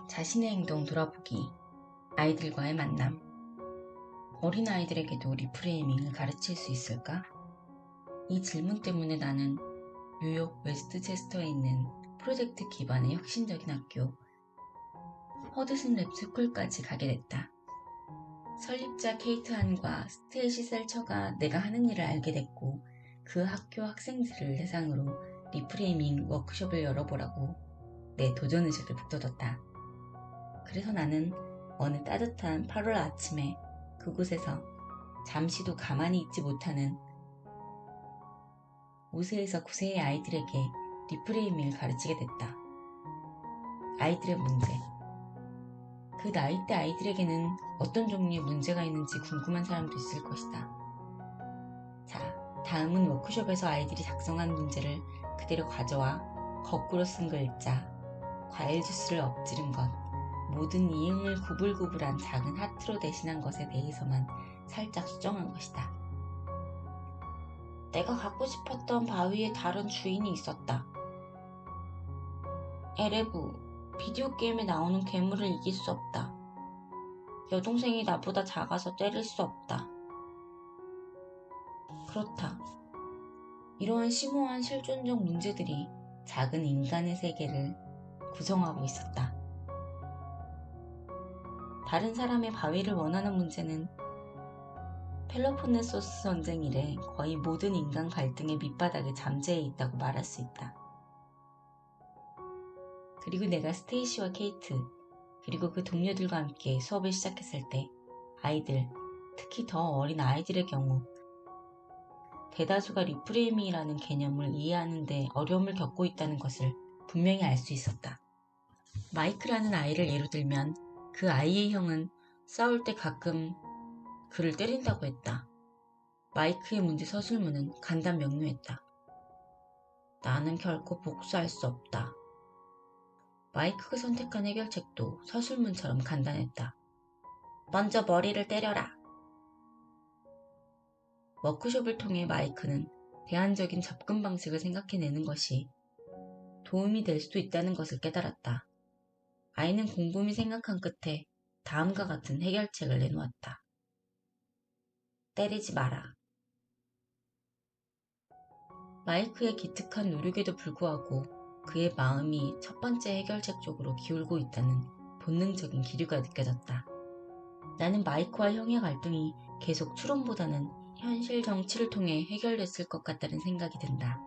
자신의 행동 돌아보기, 아이들과의 만남. 어린아이들에게도 리프레이밍을 가르칠 수 있을까? 이 질문 때문에 나는 뉴욕 웨스트체스터에 있는 프로젝트 기반의 혁신적인 학교 허드슨 랩스쿨까지 가게 됐다. 설립자 케이트 한과 스테이시 셀처가 내가 하는 일을 알게 됐고 그 학교 학생들을 대상으로 리프레이밍 워크숍을 열어보라고 내 도전의식을 북돋았다. 그래서 나는 어느 따뜻한 8월 아침에 그곳에서 잠시도 가만히 있지 못하는 5세에서 9세의 아이들에게 리프레이밍을 가르치게 됐다. 아이들의 문제. 그 나이대 아이들에게는 어떤 종류의 문제가 있는지 궁금한 사람도 있을 것이다. 자, 다음은 워크숍에서 아이들이 작성한 문제를 그대로 가져와 거꾸로 쓴 글자, 과일 주스를 엎지른 것, 모든 이응을 구불구불한 작은 하트로 대신한 것에 대해서만 살짝 수정한 것이다. 내가 갖고 싶었던 바위에 다른 주인이 있었다. 에레브, 비디오 게임에 나오는 괴물을 이길 수 없다. 여동생이 나보다 작아서 때릴 수 없다. 그렇다. 이러한 심오한 실존적 문제들이 작은 인간의 세계를 구성하고 있었다. 다른 사람의 바위를 원하는 문제는 펠로폰네소스 전쟁 이래 거의 모든 인간 갈등의 밑바닥에 잠재해 있다고 말할 수 있다. 그리고 내가 스테이시와 케이트, 그리고 그 동료들과 함께 수업을 시작했을 때 아이들, 특히 더 어린 아이들의 경우 대다수가 리프레이밍이라는 개념을 이해하는 데 어려움을 겪고 있다는 것을 분명히 알 수 있었다. 마이크라는 아이를 예로 들면 그 아이의 형은 싸울 때 가끔 그를 때린다고 했다. 마이크의 문제 서술문은 간단 명료했다. 나는 결코 복수할 수 없다. 마이크가 선택한 해결책도 서술문처럼 간단했다. 먼저 머리를 때려라. 워크숍을 통해 마이크는 대안적인 접근 방식을 생각해내는 것이 도움이 될 수도 있다는 것을 깨달았다. 아이는 곰곰이 생각한 끝에 다음과 같은 해결책을 내놓았다. 때리지 마라. 마이크의 기특한 노력에도 불구하고 그의 마음이 첫 번째 해결책 쪽으로 기울고 있다는 본능적인 기류가 느껴졌다. 나는 마이크와 형의 갈등이 계속 추론보다는 현실 정치를 통해 해결됐을 것 같다는 생각이 든다.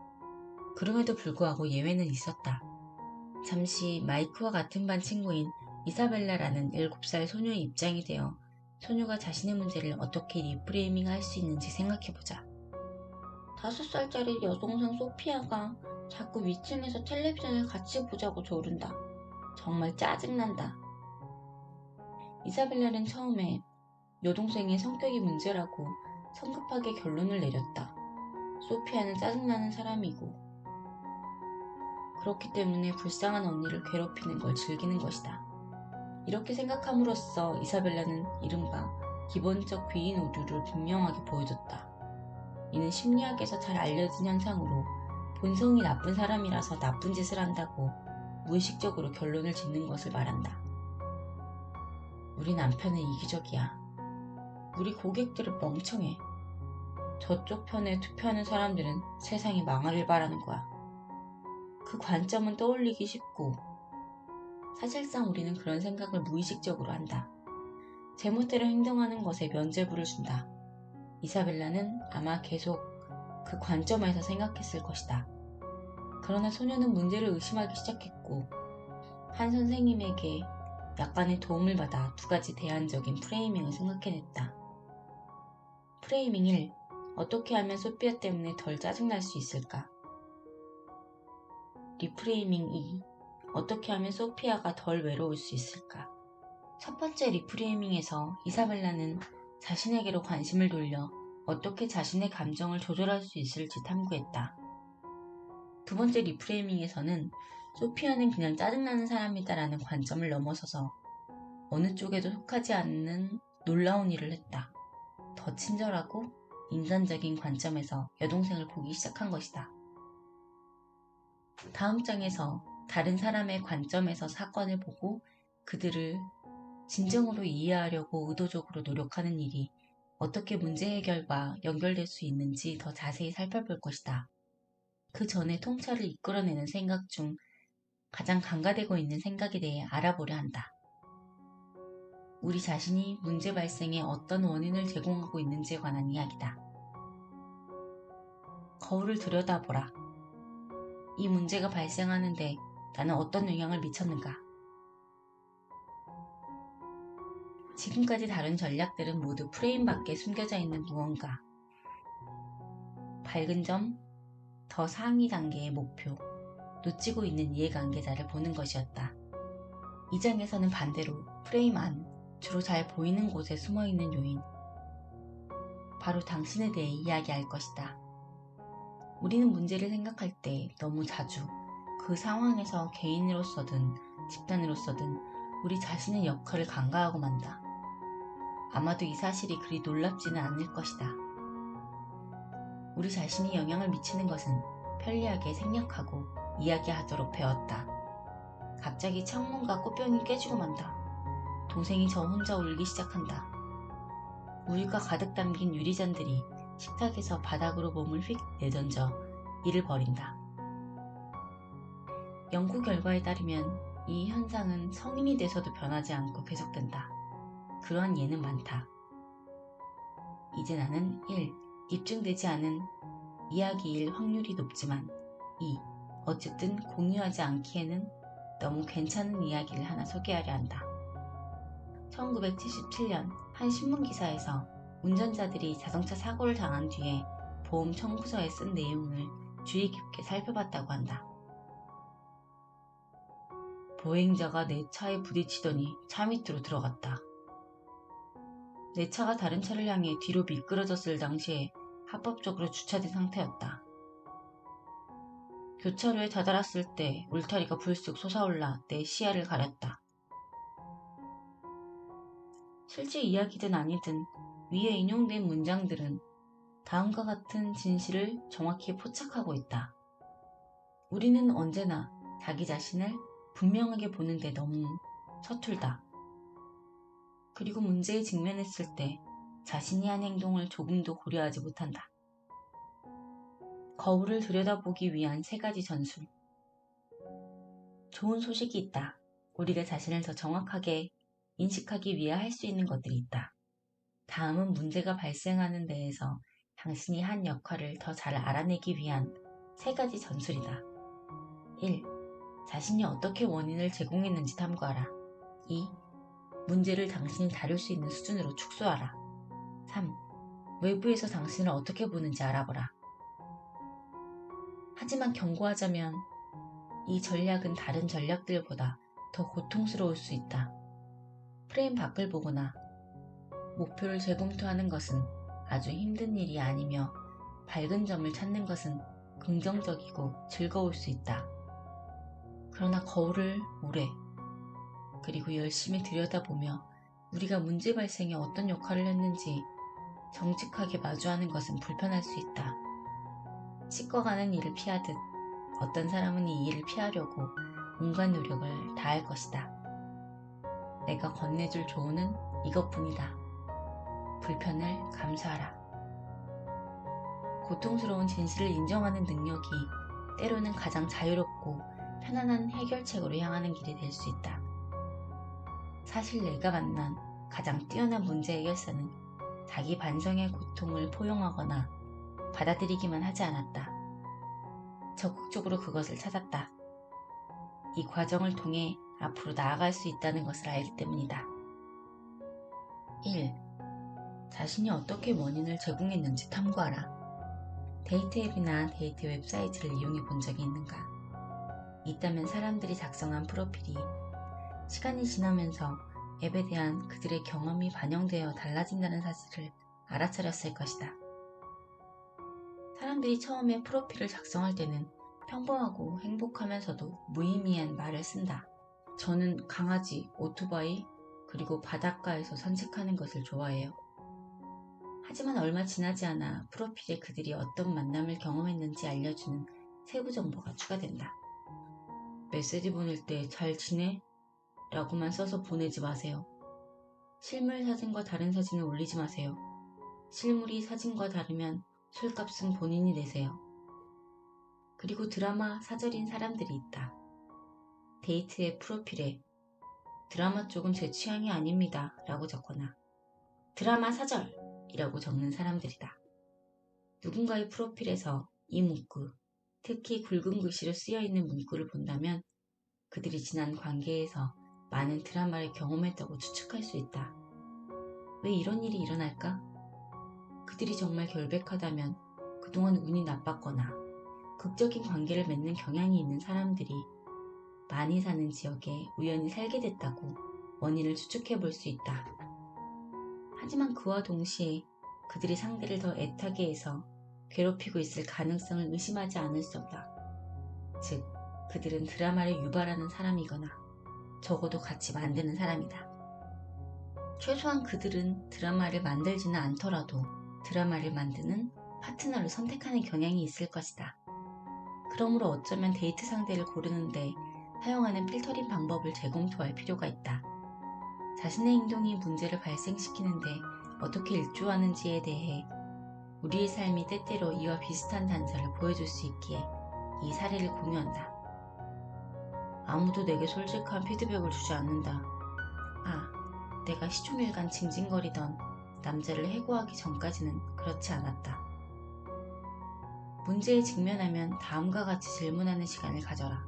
그럼에도 불구하고 예외는 있었다. 잠시 마이크와 같은 반 친구인 이사벨라라는 7살 소녀의 입장이 되어 소녀가 자신의 문제를 어떻게 리프레이밍 할 수 있는지 생각해보자. 5살짜리 여동생 소피아가 자꾸 위층에서 텔레비전을 같이 보자고 조른다. 정말 짜증난다. 이사벨라는 처음에 여동생의 성격이 문제라고 성급하게 결론을 내렸다. 소피아는 짜증나는 사람이고 그렇기 때문에 불쌍한 언니를 괴롭히는 걸 즐기는 것이다. 이렇게 생각함으로써 이사벨라는 이른바 기본적 귀인 오류를 분명하게 보여줬다. 이는 심리학에서 잘 알려진 현상으로 본성이 나쁜 사람이라서 나쁜 짓을 한다고 무의식적으로 결론을 짓는 것을 말한다. 우리 남편은 이기적이야. 우리 고객들은 멍청해. 저쪽 편에 투표하는 사람들은 세상이 망하길 바라는 거야. 그 관점은 떠올리기 쉽고 사실상 우리는 그런 생각을 무의식적으로 한다. 제멋대로 행동하는 것에 면죄부를 준다. 이사벨라는 아마 계속 그 관점에서 생각했을 것이다. 그러나 소녀는 문제를 의심하기 시작했고 한 선생님에게 약간의 도움을 받아 2가지 대안적인 프레이밍을 생각해냈다. 프레이밍 1. 어떻게 하면 소피아 때문에 덜 짜증날 수 있을까? 리프레이밍 2. 어떻게 하면 소피아가 덜 외로울 수 있을까? 첫 번째 리프레이밍에서 이사벨라는 자신에게로 관심을 돌려 어떻게 자신의 감정을 조절할 수 있을지 탐구했다. 두 번째 리프레이밍에서는 소피아는 그냥 짜증나는 사람이다라는 관점을 넘어서서 어느 쪽에도 속하지 않는 놀라운 일을 했다. 더 친절하고 인간적인 관점에서 여동생을 보기 시작한 것이다. 다음 장에서 다른 사람의 관점에서 사건을 보고 그들을 진정으로 이해하려고 의도적으로 노력하는 일이 어떻게 문제 해결과 연결될 수 있는지 더 자세히 살펴볼 것이다. 그 전에 통찰을 이끌어내는 생각 중 가장 강화되고 있는 생각에 대해 알아보려 한다. 우리 자신이 문제 발생에 어떤 원인을 제공하고 있는지에 관한 이야기다. 거울을 들여다보라. 이 문제가 발생하는데 나는 어떤 영향을 미쳤는가? 지금까지 다룬 전략들은 모두 프레임 밖에 숨겨져 있는 무언가. 밝은 점, 더 상위 단계의 목표, 놓치고 있는 이해관계자를 보는 것이었다. 이 장에서는 반대로 프레임 안, 주로 잘 보이는 곳에 숨어있는 요인, 바로 당신에 대해 이야기할 것이다. 우리는 문제를 생각할 때 너무 자주 그 상황에서 개인으로서든 집단으로서든 우리 자신의 역할을 간과하고 만다. 아마도 이 사실이 그리 놀랍지는 않을 것이다. 우리 자신이 영향을 미치는 것은 편리하게 생략하고 이야기하도록 배웠다. 갑자기 창문과 꽃병이 깨지고 만다. 동생이 저 혼자 울기 시작한다. 우유가 가득 담긴 유리잔들이 식탁에서 바닥으로 몸을 휙 내던져 이를 버린다. 연구 결과에 따르면 이 현상은 성인이 돼서도 변하지 않고 계속된다. 그러한 예는 많다. 이제 나는 1. 입증되지 않은 이야기일 확률이 높지만 2. 어쨌든 공유하지 않기에는 너무 괜찮은 이야기를 하나 소개하려 한다. 1977년 한 신문기사에서 운전자들이 자동차 사고를 당한 뒤에 보험 청구서에 쓴 내용을 주의 깊게 살펴봤다고 한다. 보행자가 내 차에 부딪히더니 차 밑으로 들어갔다. 내 차가 다른 차를 향해 뒤로 미끄러졌을 당시에 합법적으로 주차된 상태였다. 교차로에 다다랐을 때 울타리가 불쑥 솟아올라 내 시야를 가렸다. 실제 이야기든 아니든 위에 인용된 문장들은 다음과 같은 진실을 정확히 포착하고 있다. 우리는 언제나 자기 자신을 분명하게 보는데 너무 서툴다. 그리고 문제에 직면했을 때 자신이 한 행동을 조금도 고려하지 못한다. 거울을 들여다보기 위한 3가지 전술. 좋은 소식이 있다. 우리가 자신을 더 정확하게 인식하기 위해 할 수 있는 것들이 있다. 다음은 문제가 발생하는 데에서 당신이 한 역할을 더 잘 알아내기 위한 3가지 전술이다. 1. 자신이 어떻게 원인을 제공했는지 탐구하라. 2. 문제를 당신이 다룰 수 있는 수준으로 축소하라. 3. 외부에서 당신을 어떻게 보는지 알아보라. 하지만 경고하자면 이 전략은 다른 전략들보다 더 고통스러울 수 있다. 프레임 밖을 보거나 목표를 재검토하는 것은 아주 힘든 일이 아니며 밝은 점을 찾는 것은 긍정적이고 즐거울 수 있다. 그러나 거울을 오래 그리고 열심히 들여다보며 우리가 문제 발생에 어떤 역할을 했는지 정직하게 마주하는 것은 불편할 수 있다. 치과 가는 일을 피하듯 어떤 사람은 이 일을 피하려고 온갖 노력을 다할 것이다. 내가 건네줄 조언은 이것뿐이다. 불편을 감수하라. 고통스러운 진실을 인정하는 능력이 때로는 가장 자유롭고 편안한 해결책으로 향하는 길이 될 수 있다. 사실 내가 만난 가장 뛰어난 문제 해결사는 자기 반성의 고통을 포용하거나 받아들이기만 하지 않았다. 적극적으로 그것을 찾았다. 이 과정을 통해 앞으로 나아갈 수 있다는 것을 알기 때문이다. 1. 자신이 어떻게 원인을 제공했는지 탐구하라. 데이트 앱이나 데이트 웹사이트를 이용해 본 적이 있는가? 있다면 사람들이 작성한 프로필이 시간이 지나면서 앱에 대한 그들의 경험이 반영되어 달라진다는 사실을 알아차렸을 것이다. 사람들이 처음에 프로필을 작성할 때는 평범하고 행복하면서도 무의미한 말을 쓴다. 저는 강아지, 오토바이, 그리고 바닷가에서 산책하는 것을 좋아해요. 하지만 얼마 지나지 않아 프로필에 그들이 어떤 만남을 경험했는지 알려주는 세부 정보가 추가된다. 메시지 보낼 때 잘 지내? 라고만 써서 보내지 마세요. 실물 사진과 다른 사진을 올리지 마세요. 실물이 사진과 다르면 술값은 본인이 내세요. 그리고 드라마 사절인 사람들이 있다. 데이트의 프로필에 드라마 쪽은 제 취향이 아닙니다 라고 적거나 드라마 사절이라고 적는 사람들이다. 누군가의 프로필에서 이 문구, 특히 굵은 글씨로 쓰여있는 문구를 본다면 그들이 지난 관계에서 많은 드라마를 경험했다고 추측할 수 있다. 왜 이런 일이 일어날까? 그들이 정말 결백하다면 그동안 운이 나빴거나 극적인 관계를 맺는 경향이 있는 사람들이 많이 사는 지역에 우연히 살게 됐다고 원인을 추측해 볼 수 있다. 하지만 그와 동시에 그들이 상대를 더 애타게 해서 괴롭히고 있을 가능성을 의심하지 않을 수 없다. 즉, 그들은 드라마를 유발하는 사람이거나 적어도 같이 만드는 사람이다. 최소한 그들은 드라마를 만들지는 않더라도 드라마를 만드는 파트너를 선택하는 경향이 있을 것이다. 그러므로 어쩌면 데이트 상대를 고르는데 사용하는 필터링 방법을 재검토할 필요가 있다. 자신의 행동이 문제를 발생시키는데 어떻게 일조하는지에 대해 우리의 삶이 때때로 이와 비슷한 단서를 보여줄 수 있기에 이 사례를 공유한다. 아무도 내게 솔직한 피드백을 주지 않는다. 내가 시종일관 징징거리던 남자를 해고하기 전까지는 그렇지 않았다. 문제에 직면하면 다음과 같이 질문하는 시간을 가져라.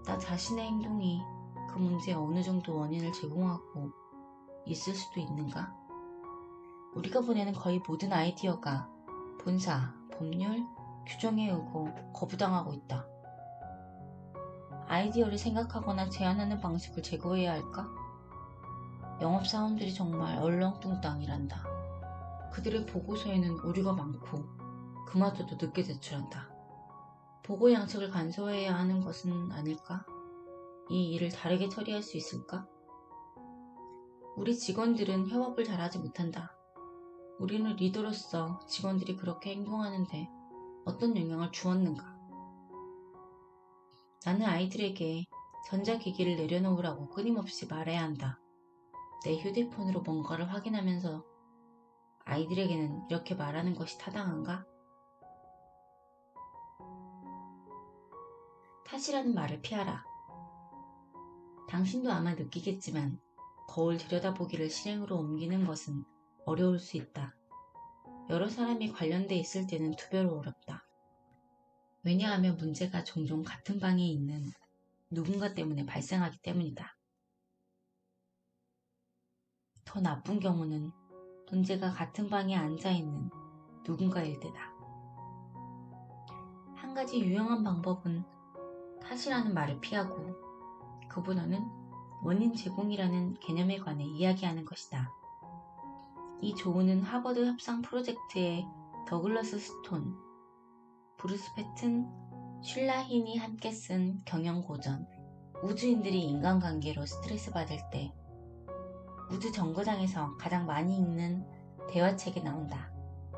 나 자신의 행동이 그 문제에 어느 정도 원인을 제공하고 있을 수도 있는가? 우리가 보내는 거의 모든 아이디어가 본사, 법률, 규정에 의고 거부당하고 있다. 아이디어를 생각하거나 제안하는 방식을 제거해야 할까? 영업사원들이 정말 얼렁뚱땅이란다. 그들의 보고서에는 오류가 많고 그마저도 늦게 제출한다. 보고 양식을 간소화해야 하는 것은 아닐까? 이 일을 다르게 처리할 수 있을까? 우리 직원들은 협업을 잘하지 못한다. 우리는 리더로서 직원들이 그렇게 행동하는데 어떤 영향을 주었는가? 나는 아이들에게 전자기기를 내려놓으라고 끊임없이 말해야 한다. 내 휴대폰으로 뭔가를 확인하면서 아이들에게는 이렇게 말하는 것이 타당한가? 탓이라는 말을 피하라. 당신도 아마 느끼겠지만 거울 들여다보기를 실행으로 옮기는 것은 어려울 수 있다. 여러 사람이 관련돼 있을 때는 두 배로 어렵다. 왜냐하면 문제가 종종 같은 방에 있는 누군가 때문에 발생하기 때문이다. 더 나쁜 경우는 문제가 같은 방에 앉아있는 누군가일 때다. 한 가지 유용한 방법은 탓이라는 말을 피하고 그보다는 원인 제공이라는 개념에 관해 이야기하는 것이다. 이 조언은 하버드 협상 프로젝트의 더글러스 스톤, 브루스 패튼, 슐라힌이 함께 쓴 경영고전 우주인들이 인간관계로 스트레스 받을 때 우주 정거장에서 가장 많이 읽는 대화책에 나온다.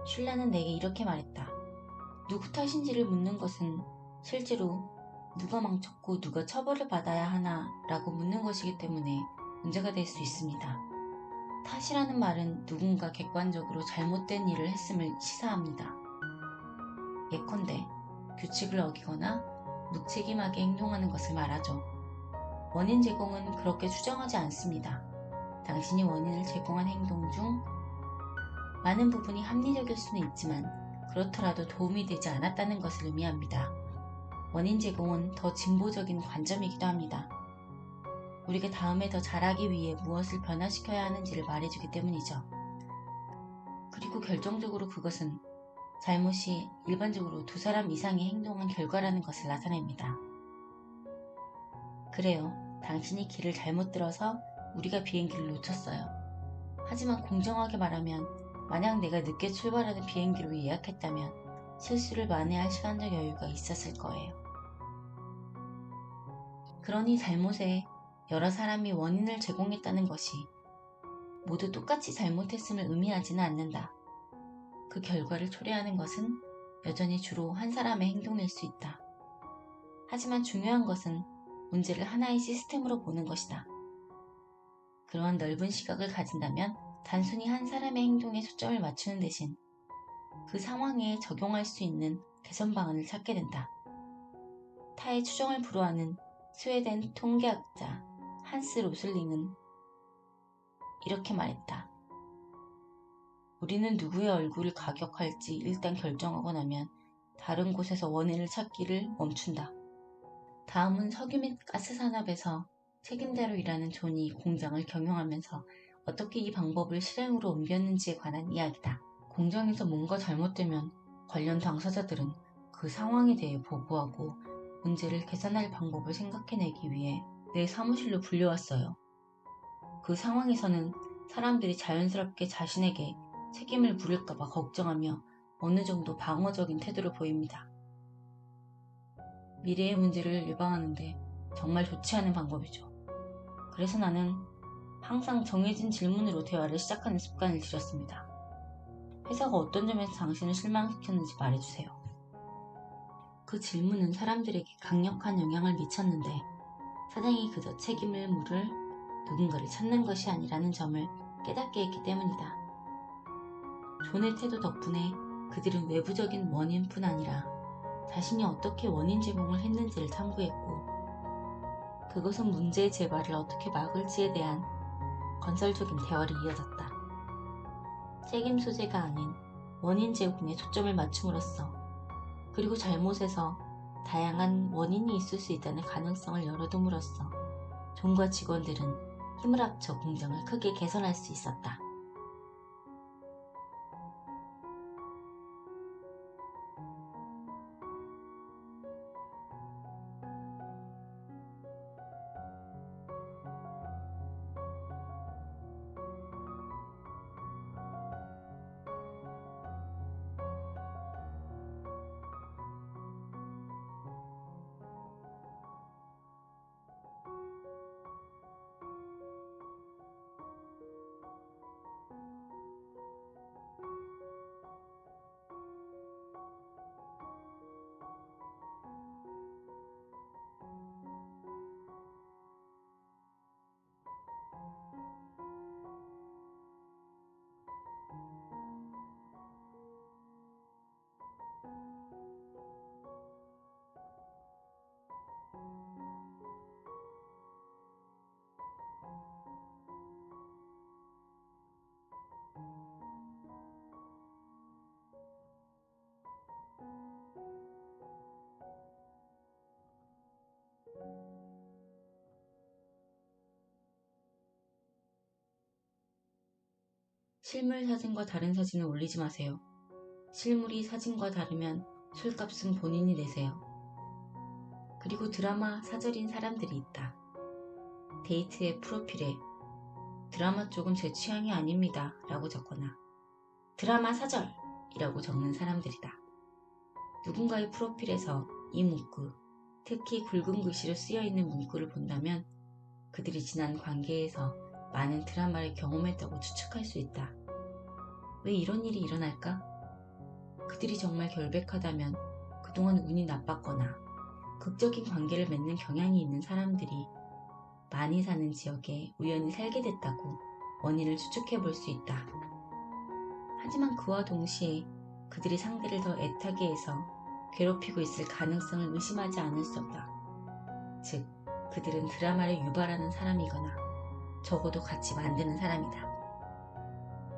슐라는 내게 이렇게 말했다. 누구 탓인지를 묻는 것은 실제로 누가 망쳤고 누가 처벌을 받아야 하나 라고 묻는 것이기 때문에 문제가 될 수 있습니다. 탓이라는 말은 누군가 객관적으로 잘못된 일을 했음을 시사합니다. 예컨대 규칙을 어기거나 무책임하게 행동하는 것을 말하죠. 원인 제공은 그렇게 추정하지 않습니다. 당신이 원인을 제공한 행동 중 많은 부분이 합리적일 수는 있지만 그렇더라도 도움이 되지 않았다는 것을 의미합니다. 원인 제공은 더 진보적인 관점이기도 합니다. 우리가 다음에 더 잘하기 위해 무엇을 변화시켜야 하는지를 말해주기 때문이죠. 그리고 결정적으로 그것은 잘못이 일반적으로 두 사람 이상이 행동한 결과라는 것을 나타냅니다. 그래요. 당신이 길을 잘못 들어서 우리가 비행기를 놓쳤어요. 하지만 공정하게 말하면 만약 내가 늦게 출발하는 비행기로 예약했다면 실수를 만회할 시간적 여유가 있었을 거예요. 그러니 잘못에 여러 사람이 원인을 제공했다는 것이 모두 똑같이 잘못했음을 의미하지는 않는다. 그 결과를 초래하는 것은 여전히 주로 한 사람의 행동일 수 있다. 하지만 중요한 것은 문제를 하나의 시스템으로 보는 것이다. 그러한 넓은 시각을 가진다면 단순히 한 사람의 행동에 초점을 맞추는 대신 그 상황에 적용할 수 있는 개선 방안을 찾게 된다. 타의 추정을 불허하는 스웨덴 통계학자 한스 로슬링은 이렇게 말했다. 우리는 누구의 얼굴을 가격할지 일단 결정하고 나면 다른 곳에서 원인을 찾기를 멈춘다. 다음은 석유 및 가스 산업에서 책임자로 일하는 존이 공장을 경영하면서 어떻게 이 방법을 실행으로 옮겼는지에 관한 이야기다. 공장에서 뭔가 잘못되면 관련 당사자들은 그 상황에 대해 보고하고 문제를 개선할 방법을 생각해내기 위해 내 사무실로 불려왔어요. 그 상황에서는 사람들이 자연스럽게 자신에게 책임을 물을까봐 걱정하며 어느 정도 방어적인 태도를 보입니다. 미래의 문제를 예방하는데 정말 좋지 않은 방법이죠. 그래서 나는 항상 정해진 질문으로 대화를 시작하는 습관을 들였습니다. 회사가 어떤 점에서 당신을 실망시켰는지 말해주세요. 그 질문은 사람들에게 강력한 영향을 미쳤는데 사장이 그저 책임을 물을 누군가를 찾는 것이 아니라는 점을 깨닫게 했기 때문이다. 존의 태도 덕분에 그들은 외부적인 원인뿐 아니라 자신이 어떻게 원인 제공을 했는지를 탐구했고 그것은 문제의 재발을 어떻게 막을지에 대한 건설적인 대화를 이어졌다. 책임 소재가 아닌 원인 제공에 초점을 맞춤으로써 그리고 잘못에서 다양한 원인이 있을 수 있다는 가능성을 열어둠으로써 존과 직원들은 힘을 합쳐 공장을 크게 개선할 수 있었다. 실물 사진과 다른 사진을 올리지 마세요. 실물이 사진과 다르면 술값은 본인이 내세요. 그리고 드라마 사절인 사람들이 있다. 데이트의 프로필에 드라마 쪽은 제 취향이 아닙니다 라고 적거나 드라마 사절 이라고 적는 사람들이다. 누군가의 프로필에서 이 문구, 특히 굵은 글씨로 쓰여있는 문구를 본다면 그들이 지난 관계에서 많은 드라마를 경험했다고 추측할 수 있다. 왜 이런 일이 일어날까? 그들이 정말 결백하다면 그동안 운이 나빴거나 극적인 관계를 맺는 경향이 있는 사람들이 많이 사는 지역에 우연히 살게 됐다고 원인을 추측해 볼 수 있다. 하지만 그와 동시에 그들이 상대를 더 애타게 해서 괴롭히고 있을 가능성을 의심하지 않을 수 없다. 즉, 그들은 드라마를 유발하는 사람이거나 적어도 같이 만드는 사람이다.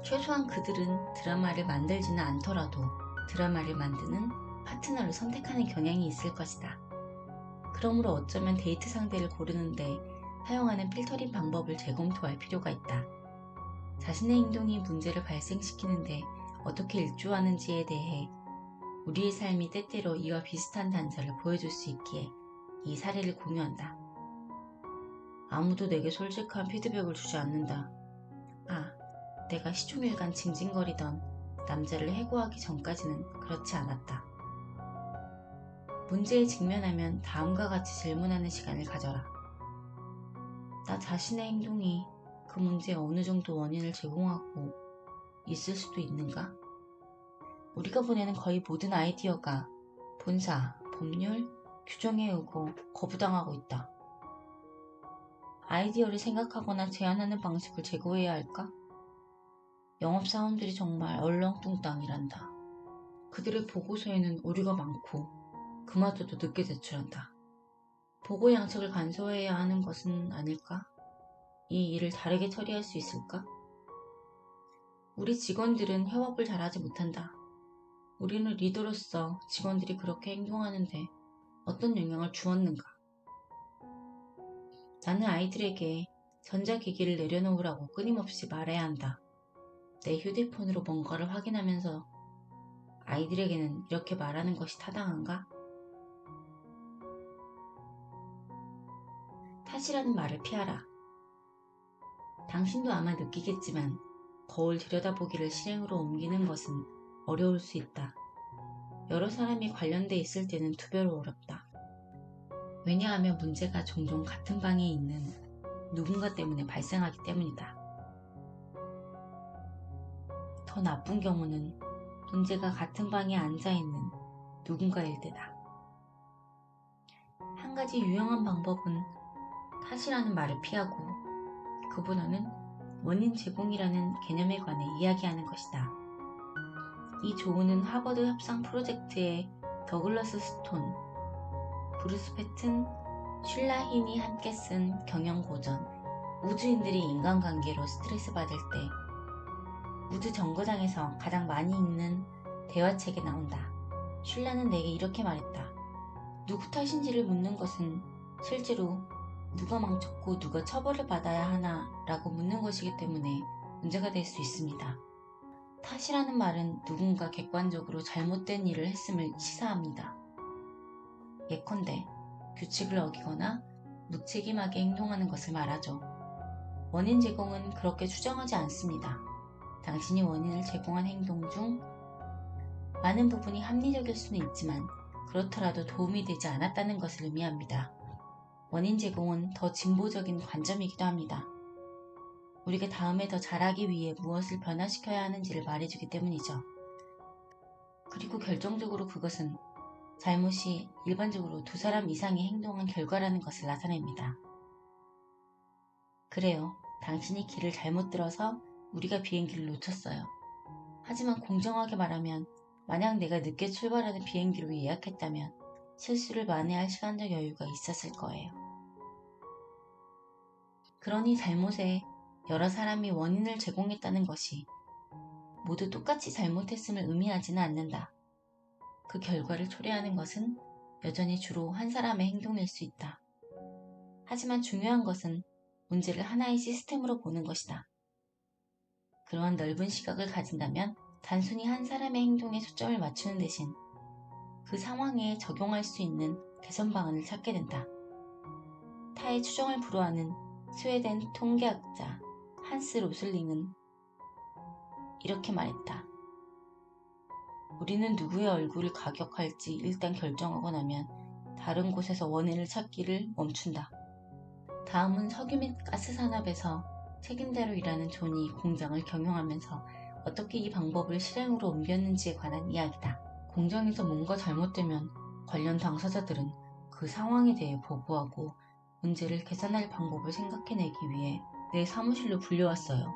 최소한 그들은 드라마를 만들지는 않더라도 드라마를 만드는 파트너를 선택하는 경향이 있을 것이다. 그러므로 어쩌면 데이트 상대를 고르는데 사용하는 필터링 방법을 재검토할 필요가 있다. 자신의 행동이 문제를 발생시키는데 어떻게 일조하는지에 대해 우리의 삶이 때때로 이와 비슷한 단서를 보여줄 수 있기에 이 사례를 공유한다. 아무도 내게 솔직한 피드백을 주지 않는다. 내가 시종일관 징징거리던 남자를 해고하기 전까지는 그렇지 않았다. 문제에 직면하면 다음과 같이 질문하는 시간을 가져라. 나 자신의 행동이 그 문제에 어느 정도 원인을 제공하고 있을 수도 있는가? 우리가 보내는 거의 모든 아이디어가 본사, 법률, 규정에 의고 거부당하고 있다. 아이디어를 생각하거나 제안하는 방식을 제고해야 할까? 영업사원들이 정말 얼렁뚱땅이란다. 그들의 보고서에는 오류가 많고 그마저도 늦게 제출한다. 보고 양식을 간소화해야 하는 것은 아닐까? 이 일을 다르게 처리할 수 있을까? 우리 직원들은 협업을 잘하지 못한다. 우리는 리더로서 직원들이 그렇게 행동하는데 어떤 영향을 주었는가? 나는 아이들에게 전자기기를 내려놓으라고 끊임없이 말해야 한다. 내 휴대폰으로 뭔가를 확인하면서 아이들에게는 이렇게 말하는 것이 타당한가? 탓이라는 말을 피하라. 당신도 아마 느끼겠지만 거울 들여다보기를 실행으로 옮기는 것은 어려울 수 있다. 여러 사람이 관련돼 있을 때는 두 배로 어렵다. 왜냐하면 문제가 종종 같은 방에 있는 누군가 때문에 발생하기 때문이다. 더 나쁜 경우는 문제가 같은 방에 앉아있는 누군가일 때다. 한 가지 유용한 방법은 탓이라는 말을 피하고 그보다는 원인 제공이라는 개념에 관해 이야기하는 것이다. 이 조언은 하버드 협상 프로젝트의 더글러스 스톤, 브루스 패튼, 슐라힌이 함께 쓴 경영고전 우주인들이 인간관계로 스트레스 받을 때 우주 정거장에서 가장 많이 읽는 대화책에 나온다. 슐라는 내게 이렇게 말했다. 누구 탓인지를 묻는 것은 실제로 누가 망쳤고 누가 처벌을 받아야 하나 라고 묻는 것이기 때문에 문제가 될 수 있습니다. 탓이라는 말은 누군가 객관적으로 잘못된 일을 했음을 시사합니다. 예컨대 규칙을 어기거나 무책임하게 행동하는 것을 말하죠. 원인 제공은 그렇게 추정하지 않습니다. 당신이 원인을 제공한 행동 중 많은 부분이 합리적일 수는 있지만 그렇더라도 도움이 되지 않았다는 것을 의미합니다. 원인 제공은 더 진보적인 관점이기도 합니다. 우리가 다음에 더 잘하기 위해 무엇을 변화시켜야 하는지를 말해주기 때문이죠. 그리고 결정적으로 그것은 잘못이 일반적으로 두 사람 이상이 행동한 결과라는 것을 나타냅니다. 그래요. 당신이 길을 잘못 들어서 우리가 비행기를 놓쳤어요. 하지만 공정하게 말하면 만약 내가 늦게 출발하는 비행기로 예약했다면 실수를 만회할 시간적 여유가 있었을 거예요. 그러니 잘못에 여러 사람이 원인을 제공했다는 것이 모두 똑같이 잘못했음을 의미하지는 않는다. 그 결과를 초래하는 것은 여전히 주로 한 사람의 행동일 수 있다. 하지만 중요한 것은 문제를 하나의 시스템으로 보는 것이다. 그러한 넓은 시각을 가진다면 단순히 한 사람의 행동에 초점을 맞추는 대신 그 상황에 적용할 수 있는 개선 방안을 찾게 된다. 타의 추정을 불허하는 스웨덴 통계학자 한스 로슬링은 이렇게 말했다. 우리는 누구의 얼굴을 가격할지 일단 결정하고 나면 다른 곳에서 원인을 찾기를 멈춘다. 다음은 석유 및 가스 산업에서 책임자로 일하는 존이 공장을 경영하면서 어떻게 이 방법을 실행으로 옮겼는지에 관한 이야기다. 공장에서 뭔가 잘못되면 관련 당사자들은 그 상황에 대해 보고하고 문제를 개선할 방법을 생각해내기 위해 내 사무실로 불려왔어요.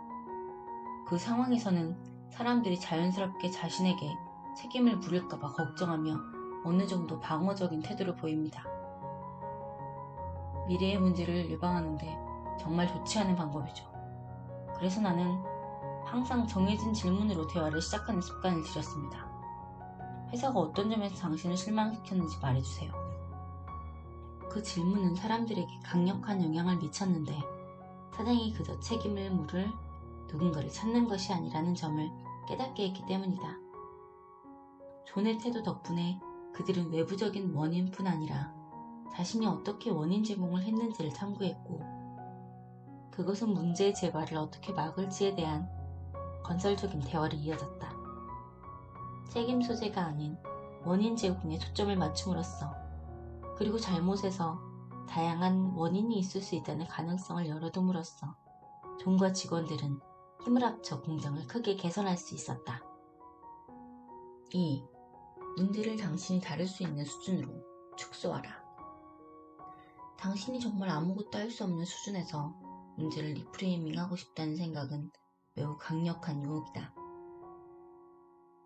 그 상황에서는 사람들이 자연스럽게 자신에게 책임을 물을까봐 걱정하며 어느 정도 방어적인 태도를 보입니다. 미래의 문제를 예방하는데 정말 좋지 않은 방법이죠. 그래서 나는 항상 정해진 질문으로 대화를 시작하는 습관을 들였습니다. 회사가 어떤 점에서 당신을 실망시켰는지 말해주세요. 그 질문은 사람들에게 강력한 영향을 미쳤는데 사장이 그저 책임을 물을 누군가를 찾는 것이 아니라는 점을 깨닫게 했기 때문이다. 존의 태도 덕분에 그들은 외부적인 원인뿐 아니라 자신이 어떻게 원인 제공을 했는지를 탐구했고 그것은 문제의 재발을 어떻게 막을지에 대한 건설적인 대화를 이어졌다. 책임 소재가 아닌 원인 제공에 초점을 맞춤으로써 그리고 잘못에서 다양한 원인이 있을 수 있다는 가능성을 열어둠으로써 존과 직원들은 힘을 합쳐 공장을 크게 개선할 수 있었다. 2. 문제를 당신이 다룰 수 있는 수준으로 축소하라. 당신이 정말 아무것도 할 수 없는 수준에서 문제를 리프레이밍하고 싶다는 생각은 매우 강력한 유혹이다.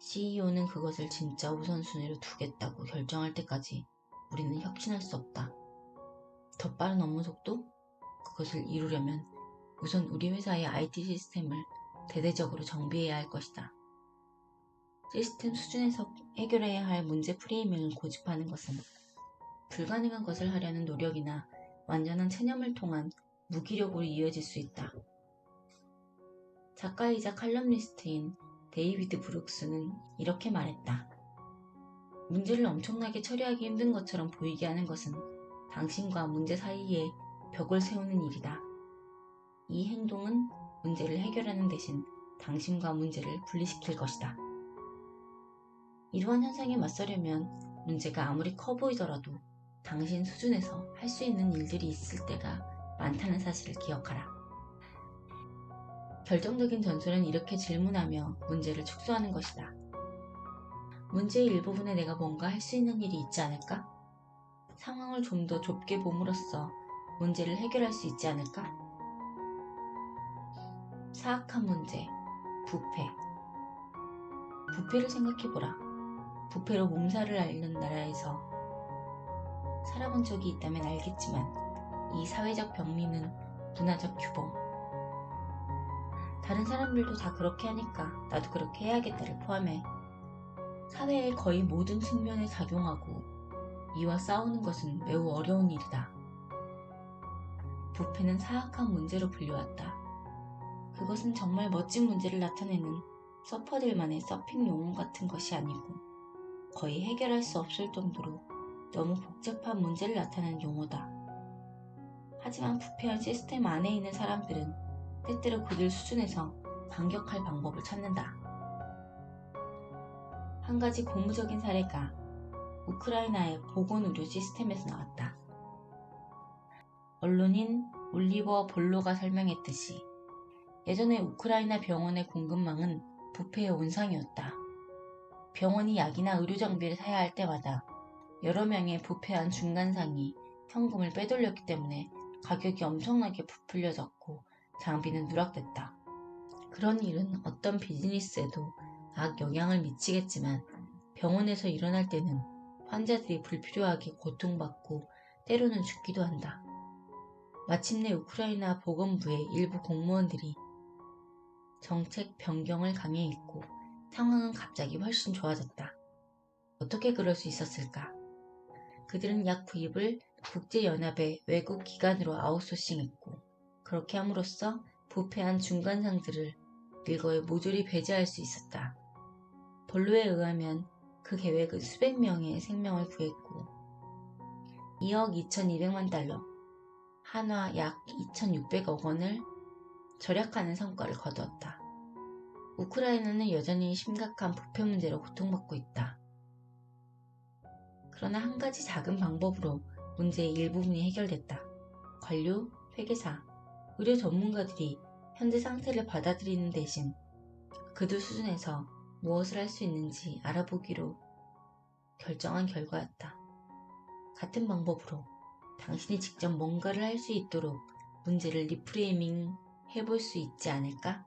CEO는 그것을 진짜 우선순위로 두겠다고 결정할 때까지 우리는 혁신할 수 없다. 더 빠른 업무 속도? 그것을 이루려면 우선 우리 회사의 IT 시스템을 대대적으로 정비해야 할 것이다. 시스템 수준에서 해결해야 할 문제 프레이밍을 고집하는 것은 불가능한 것을 하려는 노력이나 완전한 체념을 통한 무기력으로 이어질 수 있다. 작가이자 칼럼니스트인 데이비드 브룩스는 이렇게 말했다. 문제를 엄청나게 처리하기 힘든 것처럼 보이게 하는 것은 당신과 문제 사이에 벽을 세우는 일이다. 이 행동은 문제를 해결하는 대신 당신과 문제를 분리시킬 것이다. 이러한 현상에 맞서려면 문제가 아무리 커 보이더라도 당신 수준에서 할 수 있는 일들이 있을 때가 많다는 사실을 기억하라. 결정적인 전술은 이렇게 질문하며 문제를 축소하는 것이다. 문제의 일부분에 내가 뭔가 할 수 있는 일이 있지 않을까? 상황을 좀 더 좁게 봄으로써 문제를 해결할 수 있지 않을까? 사악한 문제, 부패. 부패를 생각해보라. 부패로 몸살을 앓는 나라에서 살아본 적이 있다면 알겠지만 이 사회적 병리는 문화적 규범. 다른 사람들도 다 그렇게 하니까 나도 그렇게 해야겠다를 포함해 사회의 거의 모든 측면에 작용하고 이와 싸우는 것은 매우 어려운 일이다. 부패는 사악한 문제로 불려왔다. 그것은 정말 멋진 문제를 나타내는 서퍼들만의 서핑 용어 같은 것이 아니고 거의 해결할 수 없을 정도로 너무 복잡한 문제를 나타내는 용어다. 하지만 부패한 시스템 안에 있는 사람들은 때때로 그들 수준에서 반격할 방법을 찾는다. 한 가지 고무적인 사례가 우크라이나의 보건의료 시스템에서 나왔다. 언론인 올리버 볼로가 설명했듯이 예전에 우크라이나 병원의 공급망은 부패의 온상이었다. 병원이 약이나 의료 장비를 사야 할 때마다 여러 명의 부패한 중간상이 현금을 빼돌렸기 때문에 가격이 엄청나게 부풀려졌고 장비는 누락됐다. 그런 일은 어떤 비즈니스에도 악영향을 미치겠지만 병원에서 일어날 때는 환자들이 불필요하게 고통받고 때로는 죽기도 한다. 마침내 우크라이나 보건부의 일부 공무원들이 정책 변경을 강행했고 상황은 갑자기 훨씬 좋아졌다. 어떻게 그럴 수 있었을까? 그들은 약 구입을 국제연합의 외국 기관으로 아웃소싱했고 그렇게 함으로써 부패한 중간상들을 일거에 모조리 배제할 수 있었다. 본로에 의하면 그 계획은 수백 명의 생명을 구했고 2억 2,200만 달러, 한화 약 2,600억 원을 절약하는 성과를 거두었다. 우크라이나는 여전히 심각한 부패 문제로 고통받고 있다. 그러나 한 가지 작은 방법으로 문제의 일부분이 해결됐다. 관료, 회계사, 의료 전문가들이 현재 상태를 받아들이는 대신 그들 수준에서 무엇을 할 수 있는지 알아보기로 결정한 결과였다. 같은 방법으로 당신이 직접 뭔가를 할 수 있도록 문제를 리프레이밍 해볼 수 있지 않을까?